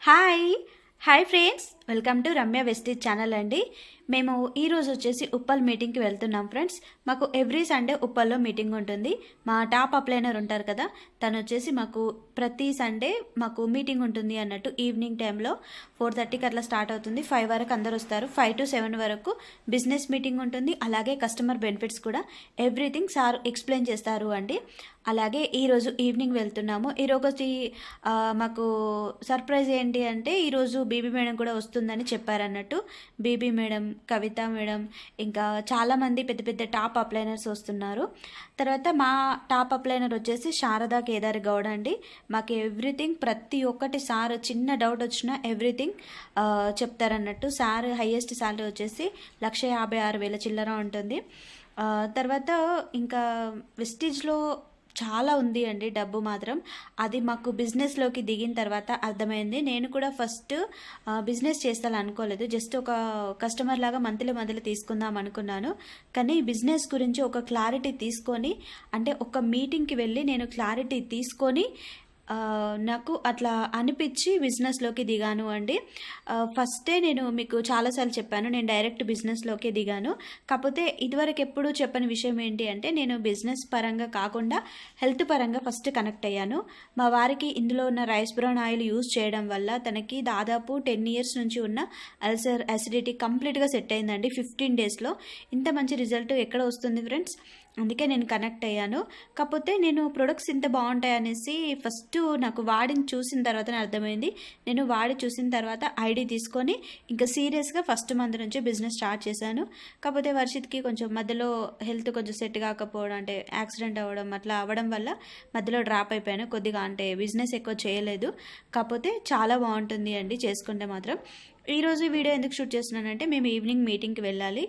Hi friends, welcome to Ramya Vestige channel అండి. మేము ఈరోజు వచ్చేసి ఉప్పల్ మీటింగ్కి వెళ్తున్నాం ఫ్రెండ్స్. మాకు ఎవ్రీ సండే ఉప్పల్లో మీటింగ్ ఉంటుంది. మా టాప్ అప్లైనర్ ఉంటారు కదా, తను వచ్చేసి మాకు ప్రతి సండే మాకు మీటింగ్ ఉంటుంది అన్నట్టు. ఈవినింగ్ టైంలో 4:30కి అట్లా స్టార్ట్ అవుతుంది. 5 వరకు అందరు వస్తారు. 5 to 7 వరకు బిజినెస్ మీటింగ్ ఉంటుంది. అలాగే కస్టమర్ బెనిఫిట్స్ కూడా ఎవ్రీథింగ్ సార్ ఎక్స్ప్లెయిన్ చేస్తారు అండి. అలాగే ఈరోజు ఈవినింగ్ వెళ్తున్నాము. ఈరోజు మాకు సర్ప్రైజ్ ఏంటి అంటే ఈరోజు బీబీ మేడం కూడా వస్తుందని చెప్పారన్నట్టు. బీబీ మేడం, కవిత మేడం, ఇంకా చాలామంది పెద్ద పెద్ద టాప్ అప్లైనర్స్ వస్తున్నారు. తర్వాత మా టాప్ అప్లైనర్ వచ్చేసి శారదా కేదార్ గౌడ్ అండి. మాకు ఎవ్రీథింగ్ ప్రతి ఒక్కటి సార్ చిన్న డౌట్ వచ్చినా ఎవ్రీథింగ్ చెప్తారన్నట్టు. సార్ హైయెస్ట్ శాలరీ వచ్చేసి 1,56,000 చిల్లర ఉంటుంది. తర్వాత ఇంకా వెస్టీజ్లో చాలా ఉంది అండి డబ్బు మాత్రం. అది మాకు బిజినెస్లోకి దిగిన తర్వాత అర్థమైంది. నేను కూడా ఫస్ట్ బిజినెస్ చేస్తాను అనుకోలేదు. జస్ట్ ఒక కస్టమర్ లాగా మంత్లీ తీసుకుందాం అనుకున్నాను. కానీ బిజినెస్ గురించి ఒక క్లారిటీ తీసుకొని, అంటే ఒక మీటింగ్కి వెళ్ళి నేను క్లారిటీ తీసుకొని నాకు అట్లా అనిపించి బిజినెస్లోకి దిగాను అండి. ఫస్టే నేను మీకు చాలాసార్లు చెప్పాను, నేను డైరెక్ట్ బిజినెస్లోకి దిగాను. కాకపోతే ఇదివరకు ఎప్పుడూ చెప్పని విషయం ఏంటి అంటే, నేను బిజినెస్ పరంగా కాకుండా హెల్త్ పరంగా ఫస్ట్ కనెక్ట్ అయ్యాను. మా వారికి ఇందులో ఉన్న రైస్ బ్రౌన్ ఆయిల్ యూజ్ చేయడం వల్ల తనకి దాదాపు 10 years నుంచి ఉన్న అల్సర్, అసిడిటీ కంప్లీట్గా సెట్ అయిందండి 15 daysలో. ఇంత మంచి రిజల్ట్ ఎక్కడ వస్తుంది ఫ్రెండ్స్? అందుకే నేను కనెక్ట్ అయ్యాను. కాకపోతే నేను ప్రొడక్ట్స్ ఇంత బాగుంటాయి అనేసి ఫస్ట్ నాకు వాడిని చూసిన తర్వాతనే అర్థమైంది. నేను వాడి చూసిన తర్వాత ఐడి తీసుకొని ఇంకా సీరియస్గా ఫస్ట్ మంత్ నుంచి బిజినెస్ స్టార్ట్ చేశాను. కాకపోతే వర్షిత్కి కొంచెం మధ్యలో హెల్త్ కొంచెం సెట్ కాకపోవడం, అంటే యాక్సిడెంట్ అవ్వడం, అట్లా అవ్వడం వల్ల మధ్యలో డ్రాప్ అయిపోయాను కొద్దిగా. అంటే బిజినెస్ ఎక్కువ చేయలేదు. కాకపోతే చాలా బాగుంటుంది అండి చేసుకుంటే మాత్రం. ఈరోజు వీడియో ఎందుకు షూట్ చేస్తున్నానంటే, మేము ఈవినింగ్ మీటింగ్కి వెళ్ళాలి.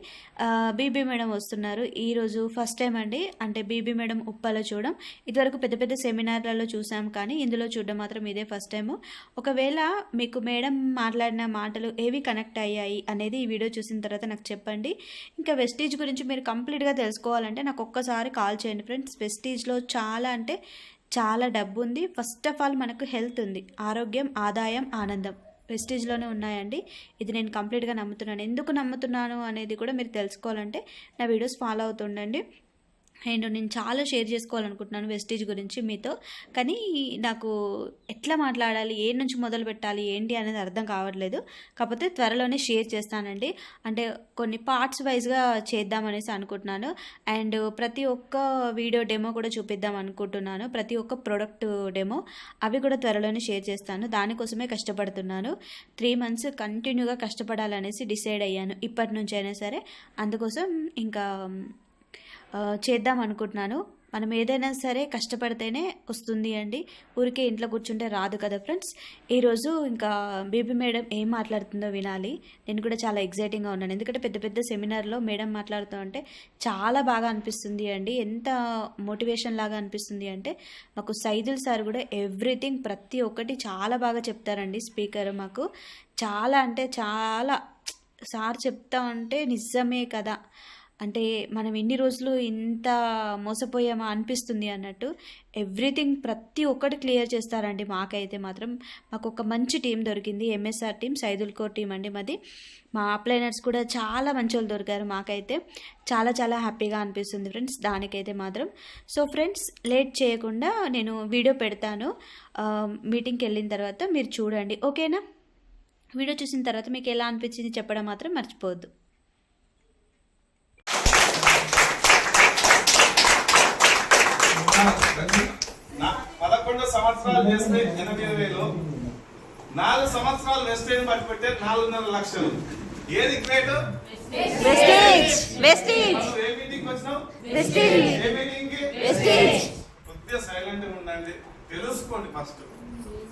బీబీ మేడం వస్తున్నారు ఈరోజు. ఫస్ట్ టైం అండి, అంటే బీబీ మేడం ఉప్పలో చూడడం. ఇదివరకు పెద్ద పెద్ద సెమినార్లలో చూసాం, కానీ ఇందులో చూడడం మాత్రం ఇదే ఫస్ట్ టైము. ఒకవేళ మీకు మేడం మాట్లాడిన మాటలు ఏవి కనెక్ట్ అయ్యాయి అనేది ఈ వీడియో చూసిన తర్వాత నాకు చెప్పండి. ఇంకా వెస్టీజ్ గురించి మీరు కంప్లీట్గా తెలుసుకోవాలంటే నాకు ఒక్కసారి కాల్ చేయండి ఫ్రెండ్స్. వెస్టీజ్లో చాలా అంటే చాలా డబ్బు ఉంది. ఫస్ట్ ఆఫ్ ఆల్ మనకు హెల్త్ ఉంది, ఆరోగ్యం, ఆదాయం, ఆనందం వెస్టీజ్లోనే ఉన్నాయండి. ఇది నేను కంప్లీట్గా నమ్ముతున్నాను. ఎందుకు నమ్ముతున్నాను అనేది కూడా మీరు తెలుసుకోవాలంటే నా వీడియోస్ ఫాలో అవుతుండండి. అండ్ నేను చాలా షేర్ చేసుకోవాలనుకుంటున్నాను వెస్టీజ్ గురించి మీతో. కానీ నాకు ఎట్లా మాట్లాడాలి, ఏ నుంచి మొదలు పెట్టాలి, ఏంటి అనేది అర్థం కావట్లేదు. కాకపోతే త్వరలోనే షేర్ చేస్తానండి. అంటే కొన్ని పార్ట్స్ వైజ్గా చేద్దామనేసి అనుకుంటున్నాను. అండ్ ప్రతి ఒక్క వీడియో డెమో కూడా చూపిద్దాం అనుకుంటున్నాను. ప్రతి ఒక్క ప్రోడక్ట్ డెమో అవి కూడా త్వరలోనే షేర్ చేస్తాను. దానికోసమే కష్టపడుతున్నాను. 3 months కంటిన్యూగా కష్టపడాలనేసి డిసైడ్ అయ్యాను, ఇప్పటి నుంచి అయినా సరే. అందుకోసం ఇంకా చేద్దాం అనుకుంటున్నాను. మనం ఏదైనా సరే కష్టపడితేనే వస్తుంది అండి. ఊరికే ఇంట్లో కూర్చుంటే రాదు కదా ఫ్రెండ్స్. ఈరోజు ఇంకా బీబీ మేడం ఏం మాట్లాడుతుందో వినాలి. నేను కూడా చాలా ఎగ్జైటింగ్గా ఉన్నాను, ఎందుకంటే పెద్ద పెద్ద సెమినార్లో మేడం మాట్లాడుతూ ఉంటే చాలా బాగా అనిపిస్తుంది అండి. ఎంత మోటివేషన్ లాగా అనిపిస్తుంది అంటే, మాకు సైదుల్ సార్ కూడా ఎవ్రీథింగ్ ప్రతి ఒక్కటి చాలా బాగా చెప్తారండి. స్పీకర్ మాకు చాలా అంటే చాలా, సార్ చెప్తా ఉంటే నిజమే కదా, అంటే మనం ఎన్ని రోజులు ఇంత మోసపోయామా అనిపిస్తుంది అన్నట్టు. ఎవ్రీథింగ్ ప్రతి ఒక్కటి క్లియర్ చేస్తారండి. మాకైతే మాత్రం మాకు ఒక మంచి టీం దొరికింది. MSR team, Saidul core team అండి మాది. మా అప్లైనర్స్ కూడా చాలా మంచి వాళ్ళు దొరికారు. మాకైతే చాలా చాలా హ్యాపీగా అనిపిస్తుంది ఫ్రెండ్స్ దానికైతే మాత్రం. సో ఫ్రెండ్స్, లేట్ చేయకుండా నేను వీడియో పెడతాను మీటింగ్కి వెళ్ళిన తర్వాత, మీరు చూడండి ఓకేనా. వీడియో చూసిన తర్వాత మీకు ఎలా అనిపించింది చెప్పడం మాత్రం మర్చిపోవద్దు. 11 సంవత్సరాలు చేస్తే 80,000, 4 సంవత్సరాలు వెస్టేజ్ బట్టి పెట్టే 4.5 లక్షలు. ఏది గ్రేట్? వెస్టీజ్. ఏ మీటింగ్ వచ్చినావు? వెస్టీజ్. ఏ మీటింగ్ కి? వెస్టీజ్. కొద్దిగా సైలెంట్ గా ఉండండి, తెలుసుకోండి. ఫస్ట్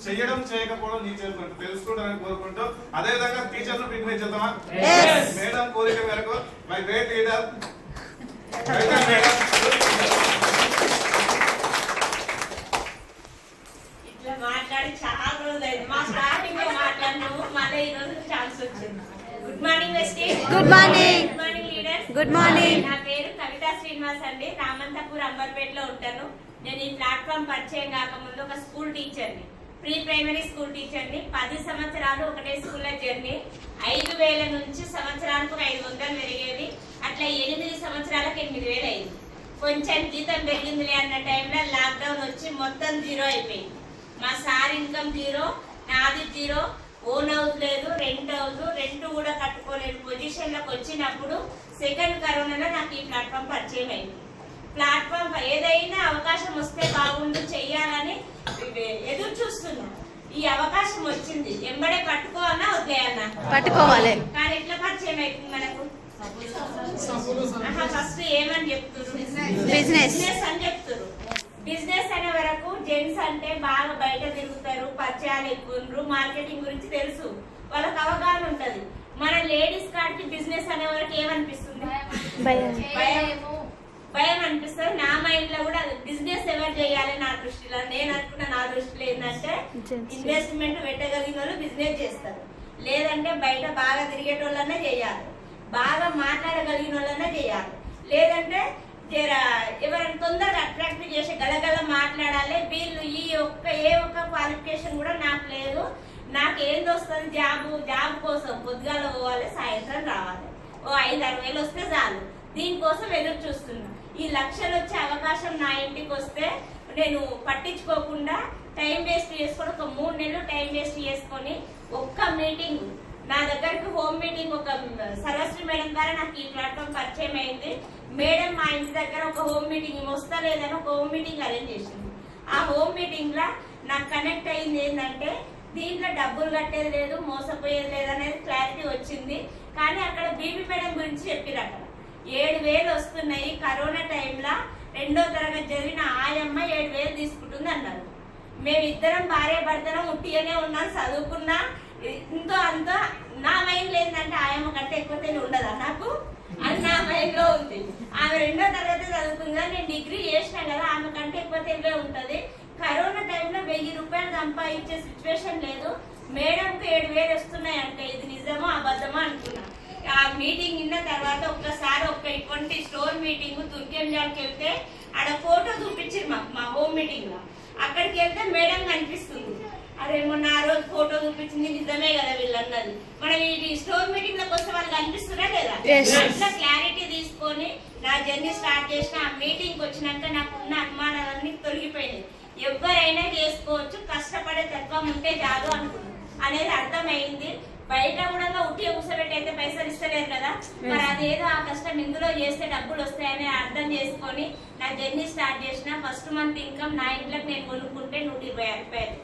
చేయడం చేయకపోవడం నీ చేరుకుంటూ తెలుసుకుంటారని కోరుకుంటూ, అదే విధంగా టీచర్లు రికమెండ్ చేద్దామా? మేడం కోరిక మేరకు మై గ్రేట్ లీడర్ మేడం మాట్లాడి చాలా రోజులైంది. మా స్టార్టింగ్ లో మాట్లాడిను, మళ్ళీ ఈ రోజు ఛాన్స్ వచ్చింది. Good morning Vestige. Good morning. Good morning leaders. Good morning. నా పేరు కవిత శ్రీనివాస్ అండి. రామంతపూర్ అంబర్పేటలో ఉంటాను. నేను ఈ ప్లాట్ఫామ్ పరిచయం కాకముందు ఒక స్కూల్ టీచర్ని. ప్రీ ప్రైమరీ స్కూల్ టీచర్ని. 10 సంవత్సరాలు ఒకటే స్కూల్లో జర్నీ. 5,000 నుంచి సంవత్సరానికి 500 పెరిగేది. అట్లా 8 సంవత్సరాలకు 8,000 అయింది. కొంచెం జీతం పెరిగిందిలే అన్న టైంలో లాక్డౌన్ వచ్చి మొత్తం జీరో అయిపోయింది. మా సార్ ఇన్కమ్ జీరో, నాది జీరో, ఓన్ హౌస్ లేదు, రెంట్ కూడా కట్టుకోలేని పొజిషన్లోకి వచ్చినప్పుడు సెకండ్ కరోనాలో నాకు ఈ ప్లాట్ఫామ్ పరిచయం అయింది. ప్లాట్ఫామ్ ఏదైనా అవకాశం వస్తే బాగుండు చెయ్యాలని ఎదురు చూస్తున్నా. ఈ అవకాశం వచ్చింది, ఎంబడే పట్టుకోవాలన్నా వదిలేయన్నా పట్టుకోవాలి. కానీ ఎట్లా పరిచయం అవుతుంది మనకు? ఫస్ట్ ఏమని చెప్తున్నారు? బిజినెస్ అని చెప్తారు. బిజినెస్ అనే వరకు జెంట్స్ అంటే బాగా బయట తిరుగుతారు, పరిచయాలు ఎక్కువ, మార్కెటింగ్ గురించి తెలుసు, వాళ్ళకి అవగాహన ఉంటది. మన లేడీస్ కాడికి బిజినెస్ అనే వరకు ఏమనిపిస్తుంది? భయం అనిపిస్తుంది. నా మైండ్ లో కూడా బిజినెస్ ఎవరు చేయాలి నా దృష్టిలో, నేను అనుకున్న నా దృష్టిలో ఏంటంటే ఇన్వెస్ట్మెంట్ పెట్టగలిగిన వాళ్ళు బిజినెస్ చేస్తారు, లేదంటే బయట బాగా తిరిగేటోళ్ళనే చేయాలి, బాగా మాట్లాడగలిగిన వాళ్ళనే చేయాలి, లేదంటే ఎవరైనా తొందరగా అట్రాక్ట్ చేసి గలగల మాట్లాడాలి. వీళ్ళు ఏ ఒక్క క్వాలిఫికేషన్ కూడా నాకు లేదు. నాకు ఏంది వస్తుంది? జాబ్ కోసం పొద్దుగాల పోవాలి, సాయంత్రం రావాలి, ఓ 5-6 వేలు వస్తే చాలు. దీనికోసం ఎదురు చూస్తున్నా. ఈ లక్షలు వచ్చే అవకాశం నా ఇంటికి వస్తే నేను పట్టించుకోకుండా టైం వేస్ట్ చేసుకొని ఒక 3 నెలలు టైం వేస్ట్ చేసుకొని ఒక్క మీటింగ్ నా దగ్గరికి హోమ్ మీటింగ్ ఒక సరస్వతి మేడం ద్వారా నాకు ఈ ప్లాట్ఫామ్ పరిచయం అయింది. మేడం మా ఇంటి దగ్గర ఒక హోమ్ మీటింగ్ వస్తా లేదని ఒక హోమ్ మీటింగ్ అరేంజ్ చేసింది. ఆ హోమ్ మీటింగ్ లా నాకు కనెక్ట్ అయింది ఏంటంటే దీంట్లో డబ్బులు కట్టేది లేదు, మోసపోయేది లేదు అనేది క్లారిటీ వచ్చింది. కానీ అక్కడ బీబీ మేడం గురించి చెప్పిరు. అక్కడ 7,000 వస్తున్నాయి. కరోనా టైంలో 2వ తరగతి చదివిన ఆయమ్మ 7,000 తీసుకుంటుంది అన్నారు. మేమిద్దరం భార్య భర్తనం ఉట్టిగానే ఉన్నాం, చదువుకున్నా, ఇంతో అంతా. నా మైండ్ ఏంటంటే ఆయమ్మ కంటే ఎక్కువ ఉండదా నాకు అని నా మైండ్ లో ఉంది. ఆమె 2వ తరగతి చదువుకుందా, నేను డిగ్రీ చేసినా కదా, ఆమె కంటే ఎక్కువ తెలివే ఉంటది. కరోనా టైంలో 1000 రూపాయలు సంపాదించే సిచ్యువేషన్ లేదు. మేడంకు 7,000 వస్తున్నాయి అంటే ఇది నిజమో అబద్ధమో అనుకున్నా. ఆ మీటింగ్ విన్న తర్వాత ఒక్కసారి ఇటువంటి స్టోర్ మీటింగ్ తుర్కెంజాల్కి వెళ్తే ఆడ ఫోటో చూపించారు మా హోమ్ మీటింగ్ లో. అక్కడికి వెళ్తే మేడం కనిపిస్తుంది. అరే మొన్న ఆ రోజు ఫోటో చూపించింది నిజమే కదా వీళ్ళు అన్నది. మనం ఈ స్టోర్ మీటింగ్ లకు వస్తే వాళ్ళకి అనిపిస్తున్నా లేదా? అట్లా క్లారిటీ తీసుకొని నా జర్నీ స్టార్ట్ చేసిన. ఆ మీటింగ్ వచ్చినాక నాకున్న అనుమానాలన్నీ తొలగిపోయినాయి. ఎవరైనా చేసుకోవచ్చు, కష్టపడే తత్వం ఉంటే చాలు అనేది అర్థమైంది. బయట కూడా ఉట్టిగా కూర్చోబెట్టి అయితే పైసలు ఇస్తలేరు కదా, మరి అదేదో ఆ కష్టం ఇందులో చేస్తే డబ్బులు వస్తాయని అర్థం చేసుకొని నా జర్నీ స్టార్ట్ చేసిన. ఫస్ట్ మంత్ ఇన్కమ్ నా ఇంట్లోకి నేను కొనుక్కుంటే 126 రూపాయలు,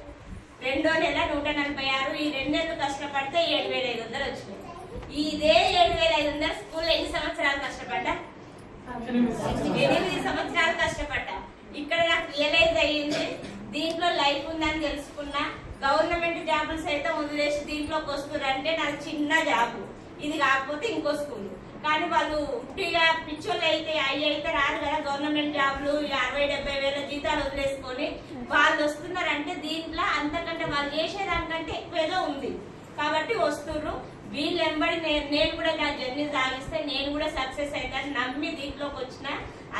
2వ నెల 146. ఈ 2 నెలలు కష్టపడితే 7,500 వచ్చినాయి. ఇదే 7,500 స్కూల్లో ఎన్ని సంవత్సరాలు కష్టపడ్డా? 8 సంవత్సరాలు కష్టపడ్డా. ఇక్కడ నాకు రియలైజ్ అయ్యింది, దీంట్లో లైఫ్ ఉందని తెలుసుకున్నా. గవర్నమెంట్ జాబులు సైతం వదిలేసి దీంట్లోకి వస్తున్నారంటే నాకు చిన్న జాబు, ఇది కాకపోతే ఇంకో స్కూల్. కానీ వాళ్ళు ఉట్టిగా పిచ్చోళ్ళు అయితే రాదు కదా గవర్నమెంట్ జాబులు, 60-70 వేల జీతాలు వదిలేసుకొని వాళ్ళు వస్తున్నారంటే దీంట్లో అంతకంటే వాళ్ళు చేసేదానికంటే ఎక్కువేదో ఉంది కాబట్టి వస్తున్నారు. వీళ్ళు వెంబడి నేను కూడా నా జర్నీ సాగిస్తే నేను కూడా సక్సెస్ అవుతాను నమ్మి దీంట్లోకి వచ్చిన.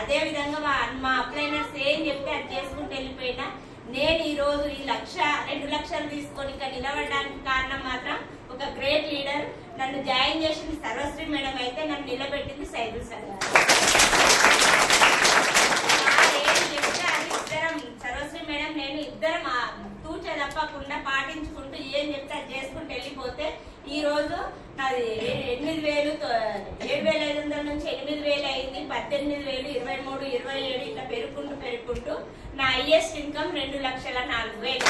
అదే విధంగా మా అప్లైనర్స్ ఏం చెప్తే అది చేసుకుంటూ వెళ్ళిపోయినా. నేను ఈ రోజు ఈ 1-2 లక్షలు తీసుకొని ఇక్కడ నిలబడడానికి కారణం మాత్రం ఒక గ్రేట్ లీడర్. నన్ను జాయిన్ చేసింది సర్వశ్రీ మేడం అయితే నన్ను నిలబెట్టింది సైదుల్ సార్. ఏం చెప్తే అది ఇద్దరం, సర్వశ్రీ మేడం నేను ఇద్దరం తూచ తప్పకుండా పాటించుకుంటూ ఏం చెప్తే అది చేసుకుంటూ వెళ్ళిపోతే ఈ రోజు నాది 7,500 నుంచి 8,000 అయింది, 18,000, 23, 27 ఇట్లా పెరుగుకుంటూ నా హైయెస్ట్ ఇన్కమ్ 2,04,000.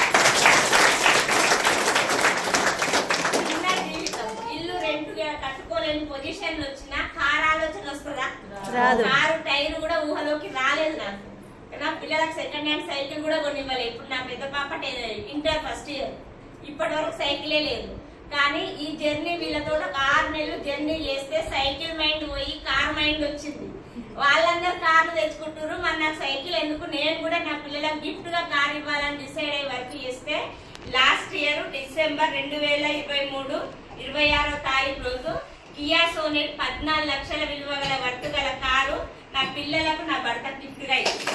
చిన్న జీవితం, ఇల్లు రెంట్ కట్టుకోలేని పొజిషన్లు వచ్చినా కారు ఆలోచన వస్తుందా? కారు టైర్ కూడా ఊహలోకి రాలేదు నాకు. నా పిల్లలకు సెకండ్ హ్యాండ్ సైకిల్ కూడా కొనివ్వలేదు. ఇప్పుడు నా పెద్ద పాప ఇంటర్ ఫస్ట్ ఇయర్, ఇప్పటి వరకు సైకిలే లేదు. కానీ ఈ జర్నీ వీళ్ళతో 6 నెలలు జర్నీ చేస్తే సైకిల్ మైండ్ పోయి కార్ మైండ్ వచ్చింది. వాళ్ళందరూ కార్లు తెచ్చుకుంటారు, మరి నాకు సైకిల్ ఎందుకు? నేను కూడా నా పిల్లలకు గిఫ్ట్ గా కార్ ఇవ్వాలని డిసైడ్ అయ్యి వర్క్ చేస్తే లాస్ట్ ఇయర్ డిసెంబర్ 2023 26వ తారీఖు రోజు కియా సోనెట్ 14 లక్షల విలువ గల వర్త్ గల కారు నా పిల్లలకు నా భర్త గిఫ్ట్ గా ఇచ్చింది.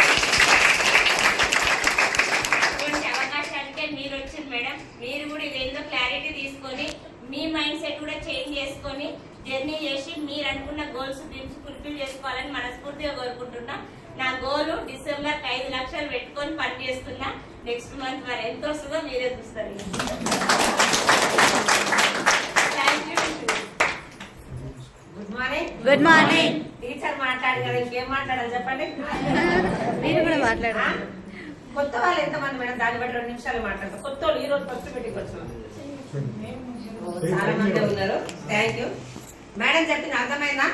అటువంటి అవకాశానికే మీరు వచ్చింది మేడం. మీరు కూడా ఇదేందో క్లారిటీ తీసుకొని మీ మైండ్ సెట్ కూడా చేంజ్ చేసుకొని జర్నీ చేసి మీరు అనుకున్న గోల్స్ డ్రీమ్స్ ఫుల్ఫిల్ చేసుకోవాలని మనస్ఫూర్తిగా కోరుకుంటున్నా. నా గోల్ డిసెంబర్ 5 లక్షలు పెట్టుకొని పని చేస్తున్నా. నెక్స్ట్ మంత్ మరి ఎంత వస్తుందో మీరే చూస్తారు. Thank you. Good morning. Teacher మాట్లాడు కదా, ఇంకేం మాట్లాడాలి చెప్పండి. మీరు కూడా మాట్లాడారు. కొత్త వాళ్ళు ఎంతమంది మేడం? దాన్ని బట్టి 2 నిమిషాలు మాట్లాడతారు. కొత్త వాళ్ళు ఈ రోజు ఫస్ట్ మీటింగ్ వచ్చిన చాలా మంది ఉన్నారు. Thank you madam. చెప్పింది అర్థమైందా?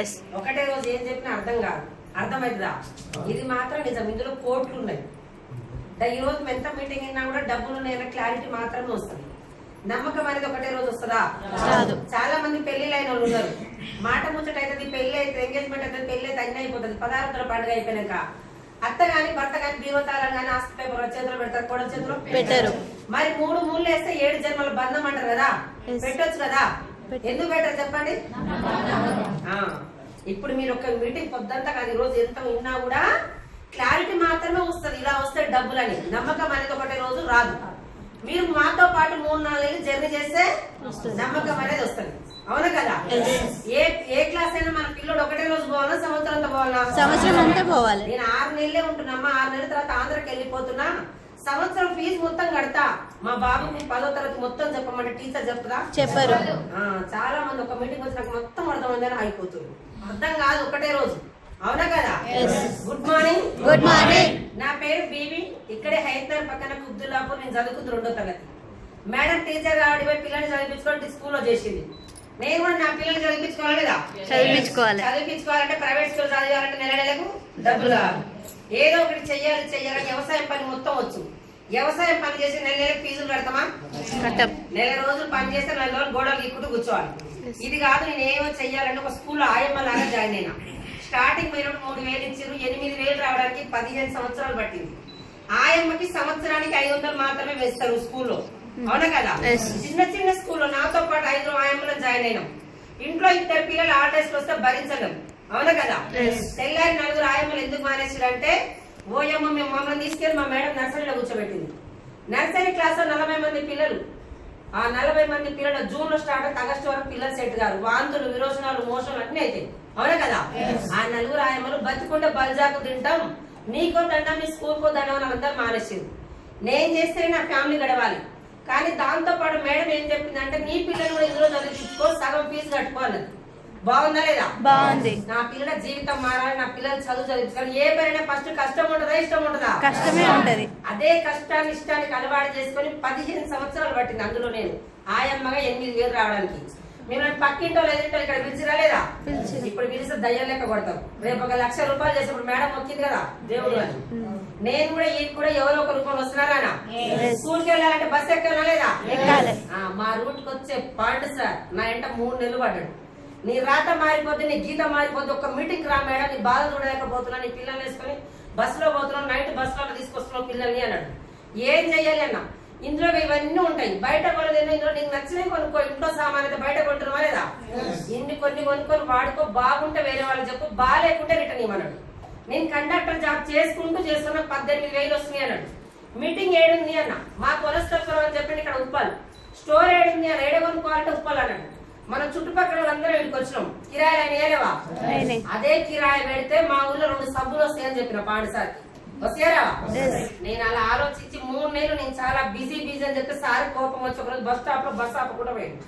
ఎస్. ఒకటే రోజు ఏం చెప్పినా అర్థం కాదు, అర్థమైందా? ఇది మాత్రం నిజం. ఇందులో కోట్లు ఉన్నాయి. ఈ రోజు ఎంత మీటింగ్ అయినా కూడా డబ్బులు ఉన్నాయన్న క్లారిటీ మాత్రమే వస్తుంది. నమ్మకం అనేది ఒకటే రోజు వస్తుందా? చాలా మంది పెళ్లిళ్ళు అయిన వాళ్ళు ఉన్నారు. మాట ముచ్చట అవుతుంది, పెళ్లి అయితే ఎంగేజ్మెంట్ అవుతుంది, పెళ్లి అయితే అన్ని అయిపోతుంది. 16 పండుగ అయిపోయినాక అత్త గాని భర్త గాని బీవతాలను గాని ఆస్తి పేపర్ చేతిలో పెడతారు, కోడల చేతిలో పెట్టారు. మరి 3 మూళ్ళు వేస్తే 7 జన్మల బంధం అంటారు కదా, పెట్టొచ్చు కదా. ఎందుకు పెట్టారు చెప్పండి? ఇప్పుడు మీరు ఒక మీటింగ్ పొద్దంతా కాదు, ఈ రోజు ఎంత ఉన్నా కూడా క్లారిటీ మాత్రమే వస్తుంది. ఇలా వస్తే డబ్బులని. నమ్మకం అనేది ఒకటే రోజు రాదు. మీరు మాతో పాటు 3-4 ఏళ్ళు జర్నీ చేస్తే నమ్మకం అనేది వస్తుంది. అవునా కదా? ఏ క్లాస్ అయినా మన పిల్లడు ఒకటే రోజు పోవాలా, సంవత్సరం అంతా పోవాలా? సంవత్సరం అంతా పోవాలి. నేను 6 నెలలే ఉంటున్నామా, 6 నెలల తర్వాత ఆంధ్రకి వెళ్ళిపోతున్నా. సంవత్సరం ఫీజు మొత్తం కడతా. మా బాబుకి 10వ తరగతి మొత్తం చెప్పమంటే టీచర్ చెప్తా చెప్పారు. చాలా మంది ఒక మీటింగ్ వచ్చినాక మొత్తం అర్థమైందని అయిపోతుంది. అర్థం కాదు ఒకటే రోజు. అవునా కదా? Good morning. Good morning. నా పేరు బీబీ. ఇక్కడే హైదరాబాద్ పక్కన కుబ్దుల్లాపూర్. నేను చదువుకుంది 2వ తరగతి. మేడం టీచర్ కాబట్టి పిల్లల్ని చదివించుకోవడం స్కూల్లో చేసింది. నేను కూడా నా పిల్లల్ని చదివించుకోవాలి కదా. చదివించుకోవాలంటే ప్రైవేట్ స్కూల్ చదివాలంటే నెలకు డబ్బులు కావాలి. ఏదో ఒకటి చెయ్యాలి. వ్యవసాయం పని మొత్తం వచ్చు. వ్యవసాయం పని చేసి నెలకు ఫీజులు కడతామా? నెల రోజులు పని చేస్తే 4 రోజులు గోడలు ఇక్కుతూ కూర్చోవాలి. ఇది కాదు, నేను ఏమో చెయ్యాలంటే ఒక స్కూల్లో ఆయమ్మ లాగా జాయిన్ అయినా. స్టార్టింగ్ పోయినప్పుడు 3,000 ఇచ్చారు. 8,000 రావడానికి 15 సంవత్సరాలు పట్టింది. ఆయమ్మకి సంవత్సరానికి 500 మాత్రమే వేస్తారు స్కూల్లో. అవునా కదా? చిన్న స్కూల్లో నాతో పాటు 5 ఆయమ్మలో జాయిన్ అయినాం. ఇంట్లో 2 పిల్లలు హాలిడేస్ వస్తే భరించలేం. అవునా కదా? తెల్లారి 4 ఆయమ్మలు ఎందుకు మానేసారంటే, ఓయమ్మ మేము మమ్మల్ని తీసుకెళ్లి మా మేడం నర్సరీలో కూర్చోబెట్టింది. నర్సరీ క్లాస్ లో 40 మంది పిల్లలు. ఆ 40 మంది పిల్లలు జూన్ లో స్టార్ట్ అయితే ఆగస్టు వరకు పిల్లలు సెట్ గారు. వాంతులు, విరోచనాలు, మోషన్లు అన్ని అయితే. అవునా కదా? ఆ 4 ఆయమ్మలు బతికుంటే బల్జాకు తింటాం, నీకో దండం, నీ స్కూల్కో దండం అని అందరూ మానేసింది. నేను చేస్తే నా ఫ్యామిలీ గడవాలి. కానీ దాంతో పాటు మేడం ఏం చెప్పిందంటే, నీ పిల్లలు కూడా ఇందులో చదివించుకో, సగం ఫీజు కట్టుకోవాలి. బాగుందా లేదా? బాగుంది. నా పిల్లల జీవితం మారాలి, నా పిల్లలు చదువు చదివించాలి. ఏ పైన ఫస్ట్ కష్టం ఉంటుందా, ఇష్టం ఉంటుందా? కష్టమే ఉంటది. అదే కష్టాన్ని ఇష్టానికి అలవాటు చేసుకుని 15 సంవత్సరాలు పట్టింది. అందులో నేను ఆయమ్మగా 8,000 రావడానికి. మేము పక్కింటో ఎదురింటో ఇక్కడ పిలిచిరా లేదా? ఇప్పుడు పిలిస్తే దయ్యం లెక్క కొడతాం. రేపు 1 లక్ష రూపాయలు చేసినప్పుడు మేడం మొక్కింది కదా దేవుడు అని. నేను కూడా ఈ కూడా ఎవరో ఒక రూపాయలు వస్తున్నారా? స్కూల్కి వెళ్ళాలంటే బస్ ఎక్కాలా లేదా? మా రూట్ కి వచ్చే పాండు సార్ నా ఎంట 3 నెలలు పడ్డాడు. నీ రాత మారిపోద్ది, నీ గీత మారిపోద్ది, ఒక్క మీటింగ్ రా మేడం, నీ బాధ చూడలేకపోతున్నా, నీ పిల్లలు వేసుకొని బస్సులో పోతున్నావు, నైట్ బస్సులో తీసుకొస్తున్నావు పిల్లల్ని అన్నాడు. ఏం చెయ్యాలి అన్న? ఇందులో ఇవన్నీ ఉంటాయి. బయట కొనలేదు, ఇందులో నీకు నచ్చినవి కొనుక్కో. ఇంట్లో సామాన్ అయితే బయట కొంటున్నావా లేదా? ఇన్ని కొన్ని కొనుక్కొని వాడుకో. బాగుంటే వేరే వాళ్ళు చెప్పు, బాగాలేకుంటే రిటర్న్ ఇవ్వన్నాడు. నేను కండక్టర్ జాబ్ చేసుకుంటూ చేస్తున్నా, 18,000 వస్తున్నాయి అన్నాడు. మీటింగ్ ఏడుంది అన్న, మా కొలెస్ట్రాల్ అని చెప్పండి ఇక్కడ ఉప్పాలి. స్టోర్ ఏడుంది అన్న, ఏడ కొనుక్కోవాలంటే ఉప్పాలి అన్నాడు. మన చుట్టుపక్కల వాళ్ళందరూ ఇక్కడికి వచ్చినాం. కిరాయిలు ఆయన వేయలేవా? అదే కిరాయి పెడితే మా ఊళ్ళో 2 సబ్బులు వస్తాయని చెప్పిన పాండుసార్కి. వస్తారా? నేను అలా ఆలోచించి 3 నెలలు నేను చాలా బిజీ అని చెప్తే సార్ కోపం వచ్చి ఒకరోజు బస్ స్టాప్ లో బస్ ఆపకుండా పోయింది.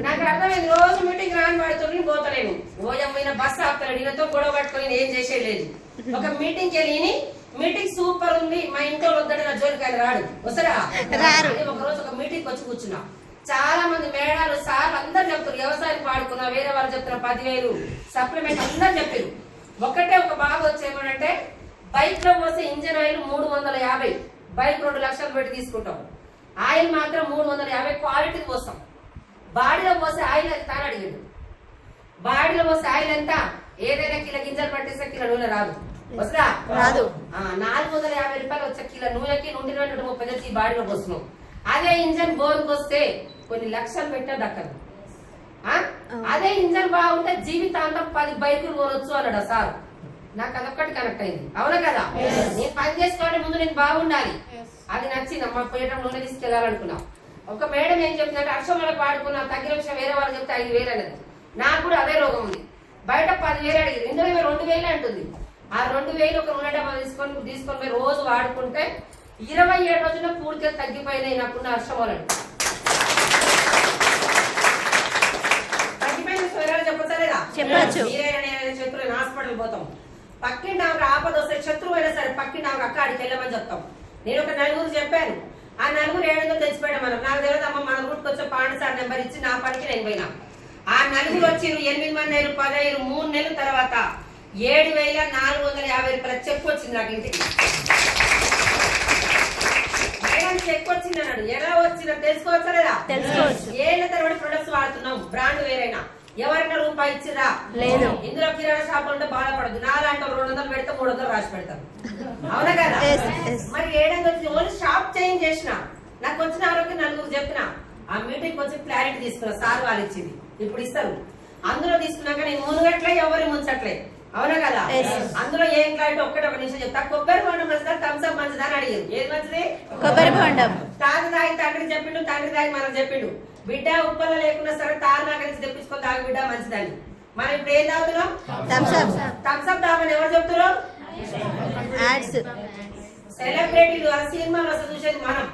నాకు అర్థమైంది, రోజు మీటింగ్ రాని వాడితో నేను పోతలేను. ఓయమ్మైన బస్ ఆపుతాడు, ఈయనతో గొడవ పట్టుకొని ఏం చేసేయలేదు. ఒక మీటింగ్కి వెళ్ళి మీటింగ్ సూపర్ ఉంది, మా ఇంట్లో వద్దడు, నా జోలికి ఆయన రాడు. వస్తారా? ఒక రోజు ఒక మీటింగ్ వచ్చి కూర్చున్నా. చాలా మంది మేడాలు సార్లు అందరు చెప్తారు, వ్యవసాయం పాడుకున్నా, వేరే వాళ్ళు చెప్తున్నా 10,000 సప్లిమెంట్ అందరు చెప్పారు. ఒకటే ఒక బాగా వచ్చేయమంటే, బైక్ లో పోసే ఇంజన్ ఆయిల్ 350, బైక్ 2 లక్షలు పెట్టి తీసుకుంటాం. ఆయిల్ మాత్రం 350 క్వాలిటీ పోస్తాం. బాడీలో పోసే ఆయిల్ అది తాను అడిగాడు. బాడీలో పోసే ఆయిల్ ఎంత? ఏదైనా కిలో గింజలు పట్టేస్తే కిలో నూనె రాదు. వస్తుందా? రాదు. 450 రూపాయలు వచ్చే కిలో నూనెకి 120-130 తెచ్చి ఈ బాడీలో పోస్తున్నాం. అదే ఇంజన్ బోర్కి వస్తే కొన్ని లక్షలు పెట్టా దక్కదు. అదే ఇంజన్ బాగుంటే జీవితాంతం 10 బైకులు కొనొచ్చు అన్నాడు సార్. నాకు అదొక్కటి కనెక్ట్ అయింది. అవునా కదా? నేను పని చేసుకోవడం ముందు నేను బాగుండాలి. అది నచ్చింది అమ్మ పోయేటప్పుడు తీసుకెళ్లాలనుకున్నాం. ఒక మేడం ఏం చెప్తుందంటే అక్షరాలకు పాడుకున్నా తగ్గిన విషయం వేరే వాళ్ళు చెప్తే 5,000 అనేది. నాకు కూడా అదే రోగం ఉంది. బయట 10,000 అడిగింది, ఇందులో 2,000 అంటుంది. ఆ 2,000 ఒక నూనె డబ్బా తీసుకొని పోయి రోజు వాడుకుంటే 27 రోజుల్లో పూర్తిగా తగ్గిపోయినాయి నాకున్న అక్షరాలు. తగ్గిపోయిన వివరాలు చెప్పలేదా? చెప్పచ్చు. మీరైనా శత్రువు హాస్పిటల్ పోతాం, పక్కింటి ఆమెకు ఆపద వస్తే శత్రువు అయినా సరే పక్కింటి ఆమెకు అక్క ఆడికి వెళ్ళమని చెప్తాం. నేను ఒక 4 చెప్పాను, ఆ 4 700 తెచ్చిపోయాం. మనం నాకు తెలియదు అమ్మ, మన రూట్కి వచ్చే పాండసార్ నెంబర్ ఇచ్చి నా పనికి నేను పోయినా. ఆ 4 వచ్చిరు 8 మంది 15 3 నెలల తర్వాత 7,450 రూపాయల చెక్ వచ్చింది నాకు ఇంటికి. మేడం చెక్ వచ్చింది అన్నాడు. ఎలా వచ్చిందో తెలుసుకోవచ్చా లేదా? తెలుసుకోవచ్చు. ఏళ్ళ తరబడి ప్రొడక్ట్స్ వాడుతున్నాం, బ్రాండ్ వేరైనా ఎవరైనా రూపాయి ఇచ్చిరా లేదు. ఇందులో కిరాణా షాప్ ఉంటే బాధపడదు. నాలాంటి 200 పెడితే 300 రాసి పెడతారు. అవునా కదా? మరి 700 వచ్చి ఓన్లీ షాప్ చేంజ్ చేసిన. నాకు వచ్చిన ఆరోగ్యం 4 చెప్పిన. ఆ మీటింగ్ వచ్చి క్లారిటీ తీసుకున్నా, సార్ వాళ్ళు ఇచ్చింది ఇప్పుడు ఇస్తారు. అందులో తీసుకున్నాక నేను మునుగట్లే ఎవరు ముంచట్లే. అవునా కదా? అందులో ఏం క్లారిటీ ఒక నిమిషం చెప్తా. కొబ్బరి బొండం మంచిదా థమ్స్అప్ మంచిదా అని అడిగారు. ఏది మంచిది? కొబ్బరి బొండం. తాను తాగి తండ్రి చెప్పిండు, తండ్రి తాగి మనం చెప్పిండు. బిడ్డ ఉప్పల లేకున్నా సరే తాను నాకు నుంచి తెప్పించుకొని తాగి బిడ్డ మంచిదని. మనం ఇప్పుడు ఏం తాగుతున్నాం? థమ్స్అప్ తాగని ఎవరు చెప్తున్నారు? సెలబ్రిటీలు ఆ సినిమాలు అసలు చూసేది మనం.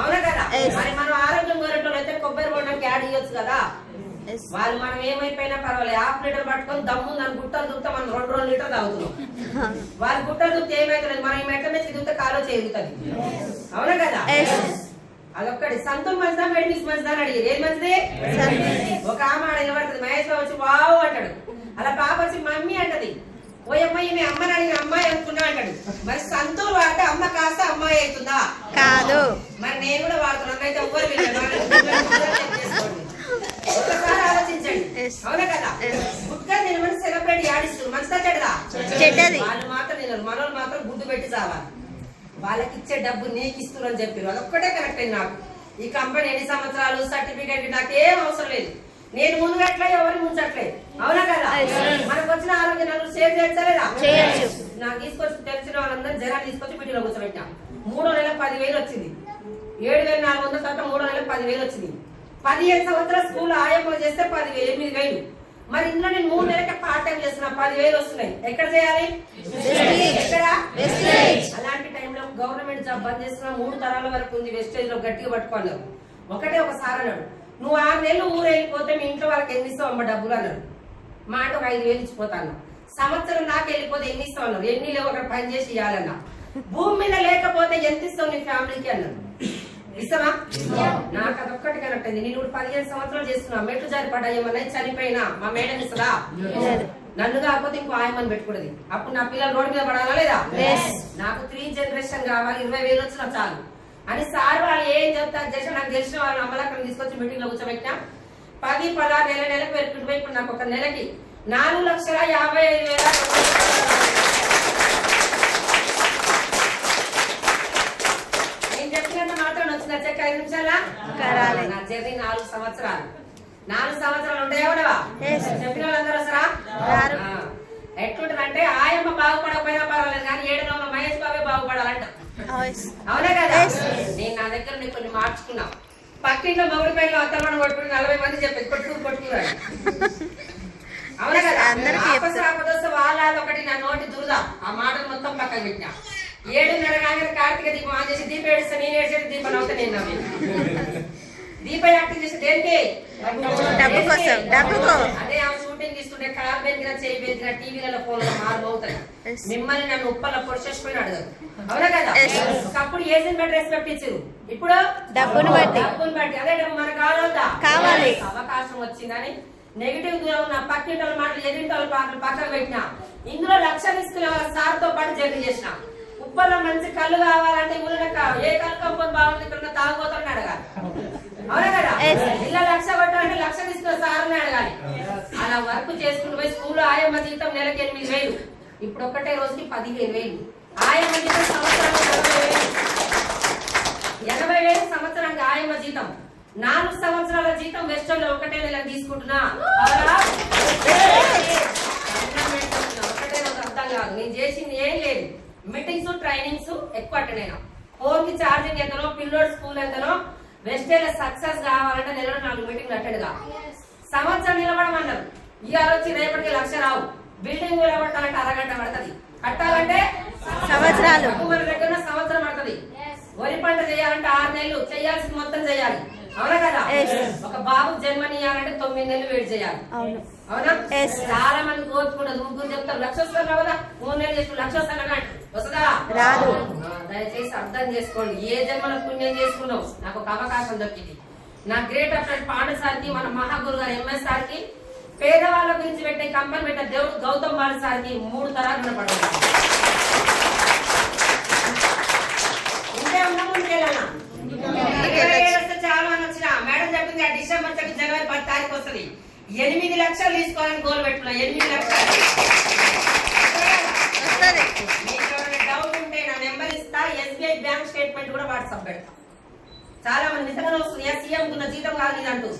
అవునా కదా? మరి మనం ఆరోగ్యం కోరేటోళ్ళు అయితే కొబ్బరి బొండంకి యాడ్ చేయొచ్చు కదా. వాళ్ళు మనం ఏమైపోయినా పర్వాలేదు, 1/2 లీటర్ పట్టుకొని దమ్ము దాని గుట్టలు దుక్తా మనం 2 లీటర్ తాగుతున్నాం. వాళ్ళ గుట్టలు దుక్తే ఏమైతుంది? మనం ఈ మెట్ల మీద దుక్తే కాలో చేరుగుతుంది. అవునా కదా? అదొక్కటి. సంతూర్ మంచిదా మెడిమిక్స్ మంచిదా అని అడిగారు. ఏది మంచిది? ఒక ఆమె ఆడ నిలబడుతుంది, మహేష్ బాబు వచ్చి వావ్ అంటాడు. అలా పాప వచ్చి మమ్మీ అంటది. ఓ అమ్మాయి మీ అమ్మని అడిగిన అమ్మాయి అనుకున్నా అంటాడు. మరి సంతూర్ వాడితే అమ్మ కాస్త అమ్మాయి అవుతుందా? కాదు. మరి నేను కూడా వాడుతున్నాను, అయితే ఎవ్వరు ఒకసారి ఆలోచించండి. అవునా కదా? గుడ్గా నిలబడి సెలబ్రేట్ ఆడిస్తారు, మంచిదా చెడ్డదా? వాళ్ళు మాత్రం నిలరు, మనోళ్ళు మాత్రం గుడ్డు పెట్టి చావాలి. వాళ్ళకి ఇచ్చే డబ్బు నీకు ఇస్తున్నారని చెప్పారు. అదొక్కటే కరెక్ట్ అయింది నాకు. ఈ కంపెనీ ఎన్ని సంవత్సరాలు సర్టిఫికేట్ నాకేం అవసరం లేదు. నేను ముందుగట్లే ఎవరు ముంచట్లేదు. అవునా కదా? మనకు వచ్చిన ఆరోగ్యం నలుగురు షేర్ చేయలేదా? నాకు తీసుకొచ్చి తెలిసిన వాళ్ళందరూ జనాలు తీసుకొచ్చి వీటిలో కూర్చోబెట్టాం. 3వ నెల 10,000 వచ్చింది. 7,400 తర్వాత 3వ నెల 10,000 వచ్చింది. 15 సంవత్సరాల స్కూల్ ఆయమ్మలు చేస్తే 8,000. మరి ఇందులో నేను 3 నెలలకి పార్ట్ టైం చేస్తున్నా, 10,000 వస్తున్నాయి. ఎక్కడ చేయాలి? ఎక్కడ? అలాంటి టైంలో గవర్నమెంట్ జాబ్ బంద్ చేస్తున్నా. 3 తరాల వరకు ఉంది. వెస్టేజ్ లో గట్టిగా పట్టుకోలేదు. ఒకటే ఒకసారి అన్నాడు, నువ్వు 6 నెలలు ఊరు వెళ్ళిపోతే మీ ఇంట్లో వాళ్ళకి ఎన్ని ఇస్తావు అమ్మ డబ్బులు అన్నాడు. మా అంటే ఒక 5,000 ఇచ్చిపోతాను. సంవత్సరం నాకు వెళ్ళిపోతే ఎన్ని ఇస్తావు అన్నారు. ఎన్ని లేవు, అక్కడ పని చేసి ఇవ్వాలన్నా. భూమి మీద లేకపోతే ఎంత ఇస్తావు నీ ఫ్యామిలీకి అన్నాడు. ఇస్తావా? నాకు అదొక్కటి కరెక్ట్ అయింది. నేను ఇప్పుడు 15 సంవత్సరాలు చేస్తున్నా. మెట్లు జారి పడ్డాయేమన్నా చనిపోయినా మా మేడం ఇస్తుందా? నన్ను కాకపోతే ఇంకో ఆయమని పెట్టుకున్నది. అప్పుడు నా పిల్లలు రోడ్డు మీద పడాలా లేదా? నాకు 3 జనరేషన్ కావాలి, 20,000 వచ్చినా చాలు అని సార్ వాళ్ళు ఏం చెప్తారు చేసి నాకు తెలిసిన వాళ్ళు అమ్మలక్కడిని తీసుకొచ్చి మీటింగ్ లో కూర్చోబెట్టినా. 10, 16 నెలకు పెరుగుతుంటే ఇప్పుడు నాకు ఒక నెలకి 4,55,000. నేను చెప్పినంత మాత్రం వచ్చింది. చెక్క 5 నిమిషాలా? నా జర్నీ 4 సంవత్సరాలు. 4 సంవత్సరాలు ఉంటాయా ఉండవా? చెప్పిన వాళ్ళందరూ వస్తారా? ఎట్లుంటారంటే ఆయమ్మ బాగుపడకపోయినా పర్వాలేదు కానీ 7వ నెల మహేష్ బాబే బాగుపడాలంట. అవునా కదా? నేను నా దగ్గర నేను కొన్ని మార్చుకున్నా. పక్కింట్లో మొగుడి పైన అత్తమ్మని కొట్టుకుని 40 మంది చెప్పేది కొట్టుకున్నాడు. అవునా కదా? ఆపదొస్తే వాళ్ళ ఒకటి నా నోటి దురద ఆ మాటలు మొత్తం పక్కన పెట్టినా. 7:30 కాగానే కార్తీక దీపం ఆన్ చేసి దీపం ఏడిస్తే నేను ఏడ్చేది, దీపం అవుతా నేను నవ్వి. దీపం యాక్టింగ్ చేసి దేనికి? అదే ఆమె షూటింగ్ ఇస్తుంటే కార్ బెదిగిన చేయి బెదిగిన టీవీలలో ఫోన్లో మారుమవుతాయి. మిమ్మల్ని నన్ను ఉప్పల్లో పొడిచేసిపోయిన అడగదు. అవునా కదా? ఒకప్పుడు ఏజెంట్ బట్టి రెస్పెక్ట్ ఇచ్చారు, ఇప్పుడు డబ్బును బట్టి. అదే డబ్బు మనకు కావాలి. అవకాశం వచ్చిందని నెగిటివ్ గా ఉన్న పక్కింటి వాళ్ళ మాటలు ఎదింటి వాళ్ళ మాటలు పక్కన పెట్టినా. ఇందులో 1,00,000 తీసుకునే వాళ్ళ సార్ తో పాటు జర్నీ చేసిన. ఉప్పల్లో మంచి కళ్ళు కావాలంటే ఊళ్ళక ఏ కళ్ళు కంపౌండ్ బాగుంది ఇక్కడ తాగుపోతాడని అడగాలి. అవునా కదా? ఇలా 1,00,000 కొట్టాలంటే 1,00,000 తీసుకున్న సార్ని అడగాలి. అలా వర్క్ చేసుకుంటూ పోయి స్కూల్లో ఆయమ్మ జీతం నెలకి 8,000. ఇప్పుడు ఒక్కటే రోజుకి 15,000. ఆయమ్మ జీతం సంవత్సరానికి 80,000 సంవత్సరానికి ఆయమ్మ జీతం. 4 సంవత్సరాల జీతం వెస్టర్న్ లో ఒకటే నెల తీసుకుంటున్నా. ఒకటే నాకు అర్థం కాదు. నేను చేసింది ఏం లేదు. మీటింగ్స్ ట్రైనింగ్స్ ఎక్కువ అటెండ్ అయినా. ఫోన్ కి ఛార్జింగ్ ఎంతనో, పిల్లోడ్ స్కూల్ ఎంతనో, వెస్టేజ్ సక్సెస్ కావాలంటే నెలలో 4 మీటింగ్లు అటెండ్ గా, సంవత్సరం నిలబడమన్నారు. ఇవాళ వచ్చి రేపటికి 1,00,000 రావు. బిల్డింగ్ నిలబడాలంటే అరగంట పడుతుంది, కట్టాలంటే సంవత్సరాలు. మన దగ్గర సంవత్సరం పడుతుంది. వరి పంట చేయాలంటే 6 నెలలు, చేయాల్సింది మొత్తం చేయాలి. అవునా కదా? ఒక బాబు జన్మనియాలంటే 9 నెలలు వెయిట్ చేయాలి. అవును. అవునా? చాలా మంది కోరుకుంటారు, ముగ్గురు చెప్తారు 1,00,000 వస్తారు కదా, 3 నెలలు చేసి 1,00,000 వస్తాను వస్తుందా? రాదు. దయచేసి అర్థం చేసుకోండి. ఏ జన్మల పుణ్యం చేసుకున్నావు, నాకు ఒక అవకాశం దొరికింది. నా గ్రేట్ అప్రెంట్ పాండు సార్కి, మన మహాగురు గారు ఎంఎస్ సార్కి, పేదవాళ్ళ గురించి పెట్టే కంపెనీ పెట్టే దేవుడు గౌతమ్ బాల్ సార్కి 3 తరాలు రుణపడాలి. ఉంటే ఉన్నా ముందుకెళ్ళాలా? చాలా అని వచ్చిన మేడం చెప్పింది ఆ డిసెంబర్ జనవరి 10 తారీఖు వస్తుంది. 8 లక్షలు తీసుకోవాలని గోల్ పెట్టుకున్నా. 8 లక్షలు. మీకు ఎవరైనా డౌట్ ఉంటే నా నెంబర్ ఇస్తా, ఎస్బీఐ బ్యాంక్ స్టేట్మెంట్ కూడా వాట్సాప్ పెడతా. చాలా మంది నిజంగా వస్తుంది, సీఎం కున్న జీతం కాదు ఇది అంటూ,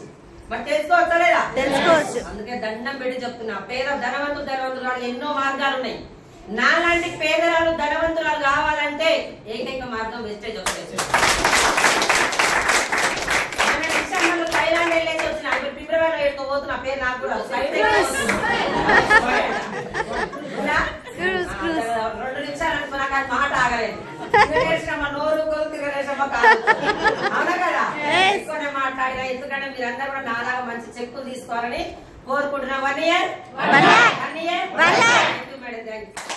మరి తెలుసుకోవచ్చా లేదా? తెలుసుకోవచ్చు. అందుకే దండం పెట్టి చెప్తున్నా, పేద ధనవంతురాలు ఎన్నో మార్గాలు ఉన్నాయి. నాలాంటి పేదరాలు ధనవంతురాలు కావాలంటే ఏకైక మార్గం వెస్టేజ్ వచ్చేసి. థైలాండ్ వెళ్ళేసి వచ్చిన, ఇప్పుడు ఫిబ్రవరిలో ఎట్టుకోబోతున్నా, పేరు నాకు కూడా 2 నిమిషాలు అనుకున్నా కానీ మాట ఆగలేదు. నోరు తిరగేసమ్మ కాదు. అవునా కదా? ఎక్కువనే మాట్లాడినా, ఎందుకంటే మీరందరూ కూడా నాలాగా మంచి చెక్కులు తీసుకోవాలని కోరుకుంటున్నా. 1 year. Thank you, madam. Thank you.